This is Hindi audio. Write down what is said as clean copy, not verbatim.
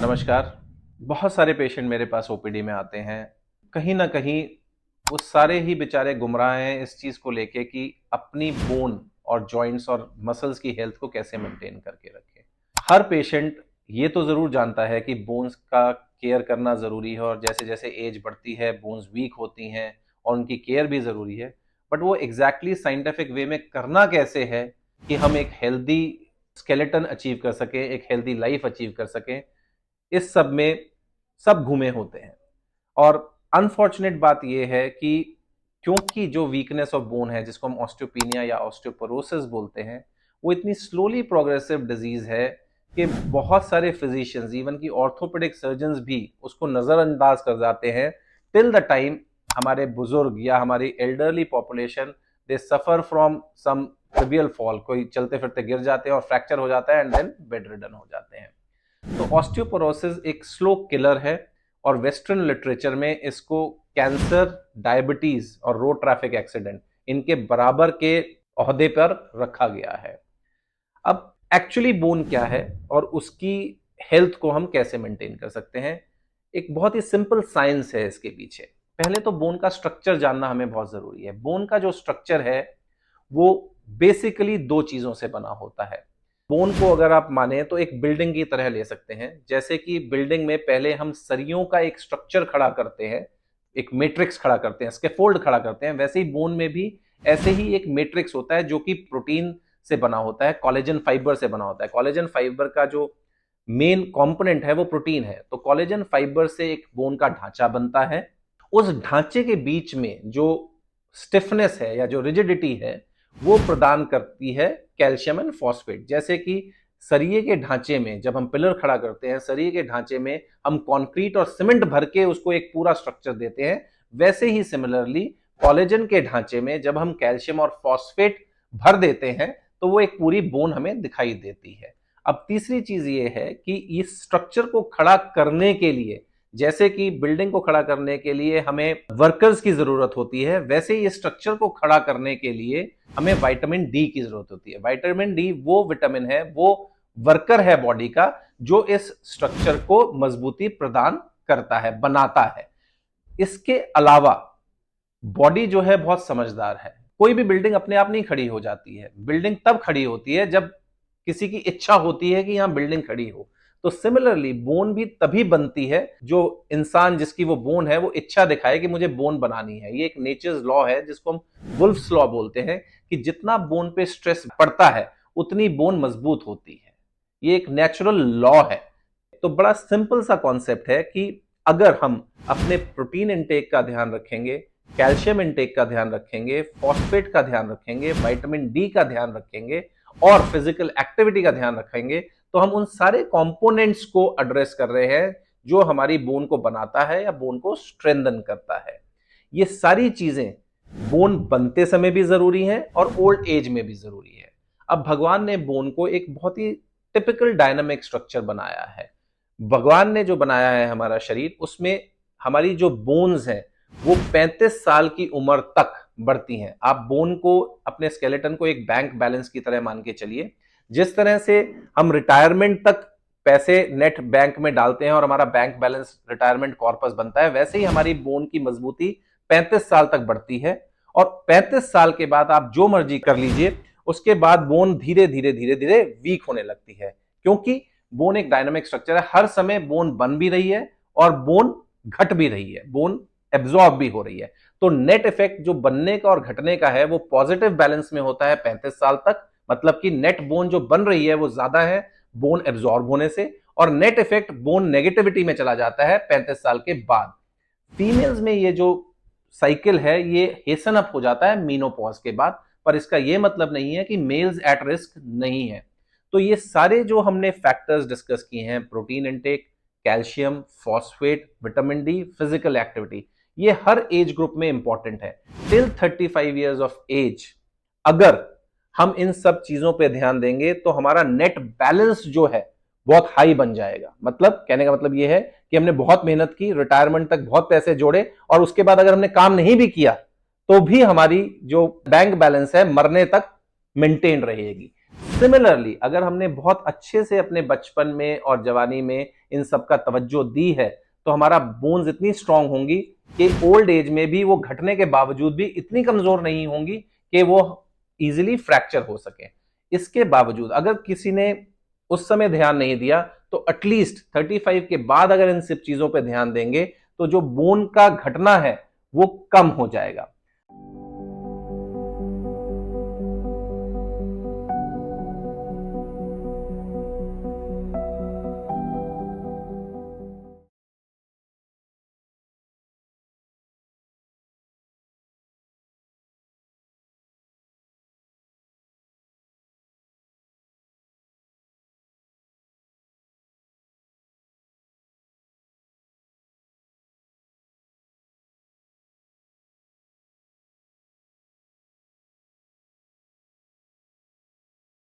नमस्कार। बहुत सारे पेशेंट मेरे पास ओपीडी में आते हैं। कहीं न कहीं वो सारे ही बेचारे गुमराह हैं इस चीज़ को लेके कि अपनी बोन और जॉइंट्स और मसल्स की हेल्थ को कैसे मेंटेन करके रखें। हर पेशेंट ये तो ज़रूर जानता है कि बोन्स का केयर करना ज़रूरी है और जैसे-जैसे एज बढ़ती है, बोन्स वीक होती हैं और उनकी केयर भी ज़रूरी है। बट वो एग्ज़ैक्टली साइंटिफिक वे में करना कैसे है कि हम एक हेल्दी स्केलेटन अचीव कर सकें, एक हेल्दी लाइफ़ अचीव कर सकें, इस सब में सब घुमे होते हैं। और अनफॉर्चुनेट बात यह है कि क्योंकि जो वीकनेस ऑफ बोन है जिसको हम ऑस्टियोपेनिया या ऑस्टियोपोरोसिस बोलते हैं, वो इतनी स्लोली प्रोग्रेसिव डिजीज है कि बहुत सारे फिजिशियंस इवन की ऑर्थोपेडिक सर्जन्स भी उसको नजरअंदाज कर जाते हैं टिल द टाइम हमारे बुजुर्ग या हमारी elderly population they suffer from some trivial fall, कोई चलते फिरते गिर जाते हैं और फ्रैक्चर हो जाता है एंड देन बेड रिडन हो जाते हैं। तो ऑस्टियोपोरोसिस एक स्लो किलर है और वेस्टर्न लिटरेचर में इसको कैंसर, डायबिटीज और रोड ट्रैफिक एक्सीडेंट इनके बराबर के ओहदे पर रखा गया है। अब एक्चुअली बोन क्या है और उसकी हेल्थ को हम कैसे मेंटेन कर सकते हैं? एक बहुत ही सिंपल साइंस है इसके पीछे। पहले तो बोन का स्ट्रक्चर जानना हमें बहुत जरूरी है। बोन का जो स्ट्रक्चर है वो बेसिकली दो चीजों से बना होता है। बोन को अगर आप माने तो एक बिल्डिंग की तरह ले सकते हैं। जैसे कि बिल्डिंग में पहले हम सरियों का एक स्ट्रक्चर खड़ा करते हैं, एक मैट्रिक्स खड़ा करते हैं, स्कैफोल्ड खड़ा करते हैं, वैसे ही बोन में भी ऐसे ही एक मैट्रिक्स होता है जो कि प्रोटीन से बना होता है, कोलेजन फाइबर से बना होता है। कोलेजन फाइबर का जो मेन कंपोनेंट है वो प्रोटीन है। तो कोलेजन फाइबर से एक बोन का ढांचा बनता है। उस ढांचे के बीच में जो स्टिफनेस है या जो रिजिडिटी है वो प्रदान करती है कैल्शियम एंड फॉस्फेट। जैसे कि सरिये के ढांचे में जब हम पिलर खड़ा करते हैं, सरिये के ढांचे में हम कंक्रीट और सीमेंट भर के उसको एक पूरा स्ट्रक्चर देते हैं, वैसे ही सिमिलरली कोलेजन के ढांचे में जब हम कैल्शियम और फॉस्फेट भर देते हैं तो वो एक पूरी बोन हमें दिखाई देती है। अब तीसरी चीज ये है कि इस स्ट्रक्चर को खड़ा करने के लिए, जैसे कि बिल्डिंग को खड़ा करने के लिए हमें वर्कर्स की जरूरत होती है, वैसे ही स्ट्रक्चर को खड़ा करने के लिए हमें विटामिन डी की जरूरत होती है। विटामिन डी वो विटामिन है, वो वर्कर है बॉडी का जो इस स्ट्रक्चर को मजबूती प्रदान करता है, बनाता है। इसके अलावा बॉडी जो है बहुत समझदार है। कोई भी बिल्डिंग अपने आप नहीं खड़ी हो जाती है। बिल्डिंग तब खड़ी होती है जब किसी की इच्छा होती है कि यहां बिल्डिंग खड़ी हो। तो सिमिलरली बोन भी तभी बनती है जो इंसान जिसकी वो बोन है वो इच्छा दिखाए कि मुझे बोन बनानी है। ये एक नेचर्स लॉ है जिसको हम वुल्फ्स लॉ बोलते हैं कि जितना बोन पे स्ट्रेस पड़ता है उतनी बोन मजबूत होती है। ये एक नेचुरल लॉ है। तो बड़ा सिंपल सा कॉन्सेप्ट है कि अगर हम अपने प्रोटीन इंटेक का ध्यान रखेंगे, कैल्शियम इंटेक का ध्यान रखेंगे, फॉस्फेट का ध्यान रखेंगे, विटामिन डी का ध्यान रखेंगे और फिजिकल एक्टिविटी का ध्यान रखेंगे, तो हम उन सारे कंपोनेंट्स को एड्रेस कर रहे हैं जो हमारी बोन को बनाता है या बोन को स्ट्रेंथन करता है। ये सारी चीजें बोन बनते समय भी जरूरी हैं और ओल्ड एज में भी जरूरी है। अब भगवान ने बोन को एक बहुत ही टिपिकल डायनामिक स्ट्रक्चर बनाया है। भगवान ने जो बनाया है हमारा शरीर, उसमें हमारी जो बोन्स हैं वो 35 साल की उम्र तक बढ़ती हैं। आप बोन को, अपने स्केलेटन को एक बैंक बैलेंस की तरह मान के चलिए। जिस तरह से हम रिटायरमेंट तक पैसे नेट बैंक में डालते हैं और हमारा बैंक बैलेंस रिटायरमेंट कॉर्पस बनता है, वैसे ही हमारी बोन की मजबूती 35 साल तक बढ़ती है। और 35 साल के बाद आप जो मर्जी कर लीजिए, उसके बाद बोन धीरे धीरे धीरे धीरे वीक होने लगती है, क्योंकि बोन एक डायनामिक स्ट्रक्चर है। हर समय बोन बन भी रही है और बोन घट भी रही है, बोन एब्जॉर्ब भी हो रही है। तो नेट इफेक्ट जो बनने का और घटने का है वो पॉजिटिव बैलेंस में होता है 35 साल तक। मतलब कि नेट बोन जो बन रही है वो ज्यादा है बोन एब्जॉर्ब होने से, और नेट इफेक्ट बोन नेगेटिविटी में चला जाता है 35 साल के बाद। फीमेल्स में ये जो साइकिल है ये हेसन अप हो जाता है मीनोपॉज के बाद, पर इसका ये मतलब नहीं है कि मेल्स एट रिस्क नहीं है। तो ये सारे जो हमने फैक्टर्स डिस्कस किए हैं, protein intake, calcium, phosphate, vitamin D, physical activity, ये हर एज ग्रुप में इंपॉर्टेंट है। टिल 35 ईयर्स ऑफ एज अगर हम इन सब चीजों पे ध्यान देंगे तो हमारा नेट बैलेंस जो है बहुत हाई बन जाएगा। मतलब कहने का मतलब यह है कि हमने बहुत मेहनत की, रिटायरमेंट तक बहुत पैसे जोड़े, और उसके बाद अगर हमने काम नहीं भी किया तो भी हमारी जो बैंक बैलेंस है मरने तक मेंटेन रहेगी। सिमिलरली अगर हमने बहुत अच्छे से अपने बचपन में और जवानी में इन सब का तवज्जो दी है, तो हमारा बोन्स इतनी स्ट्रांग होंगी कि ओल्ड एज में भी वो घटने के बावजूद भी इतनी कमजोर नहीं होंगी कि वो इजीली फ्रैक्चर हो सके। इसके बावजूद अगर किसी ने उस समय ध्यान नहीं दिया, तो एटलीस्ट 35 के बाद अगर इन सब चीजों पर ध्यान देंगे, तो जो बोन का घटना है वो कम हो जाएगा।